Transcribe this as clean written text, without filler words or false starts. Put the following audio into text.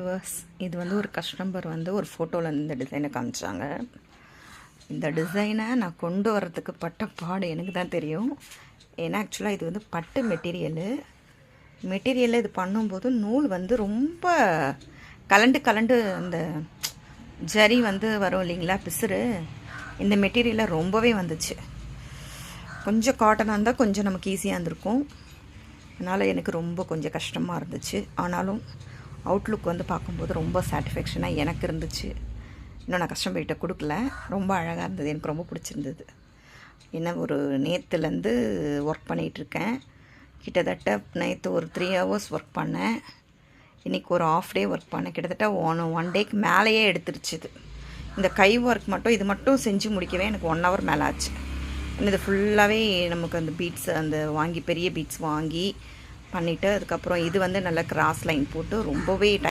Viewers, இது வந்து ஒரு கஸ்டமர் வந்து ஒரு ஃபோட்டோவில் இந்த டிசைனை காமிச்சாங்க. இந்த டிசைனை நான் கொண்டு வரதுக்கு பட்ட பாடு எனக்கு தான் தெரியும். ஏன்னா ஆக்சுவலாக இது வந்து பட்டு மெட்டீரியலில் இது பண்ணும்போது நூல் வந்து ரொம்ப கலண்டு அந்த ஜரி வந்து வரும் இல்லைங்களா, பிசுறு. இந்த மெட்டீரியலில் ரொம்பவே வந்துச்சு. கொஞ்சம் காட்டனாக இருந்தால் கொஞ்சம் நமக்கு ஈஸியாக இருந்திருக்கும். அதனால் எனக்கு ரொம்ப கொஞ்சம் கஷ்டமாக இருந்துச்சு. ஆனாலும் அவுட்லுக் வந்து பார்க்கும்போது ரொம்ப சாட்டிஸ்ஃபேக்ஷனாக எனக்கு இருந்துச்சு. இன்னும் நான் கஸ்டமர்கிட்ட கொடுக்கல. ரொம்ப அழகாக இருந்தது, எனக்கு ரொம்ப பிடிச்சிருந்தது. ஏன்னா ஒரு நேற்றுலேருந்து ஒர்க் பண்ணிகிட்ருக்கேன். கிட்டத்தட்ட நேற்று ஒரு 3 hours ஒர்க் பண்ணேன். இன்றைக்கி ஒரு ஆஃப் டே ஒர்க் பண்ணேன். கிட்டத்தட்ட ஒன் டேக்கு மேலேயே எடுத்துருச்சுது. இந்த கை ஒர்க் மட்டும் இது மட்டும் செஞ்சு முடிக்கவே எனக்கு 1 hour மேலே ஆச்சு. இது ஃபுல்லாகவே நமக்கு அந்த பீட்ஸ் அந்த வாங்கி பெரிய பீட்ஸ் வாங்கி பண்ணிவிட்டு அதுக்கப்புறம் இது வந்து நல்லா கிராஸ் லைன் போட்டு ரொம்பவே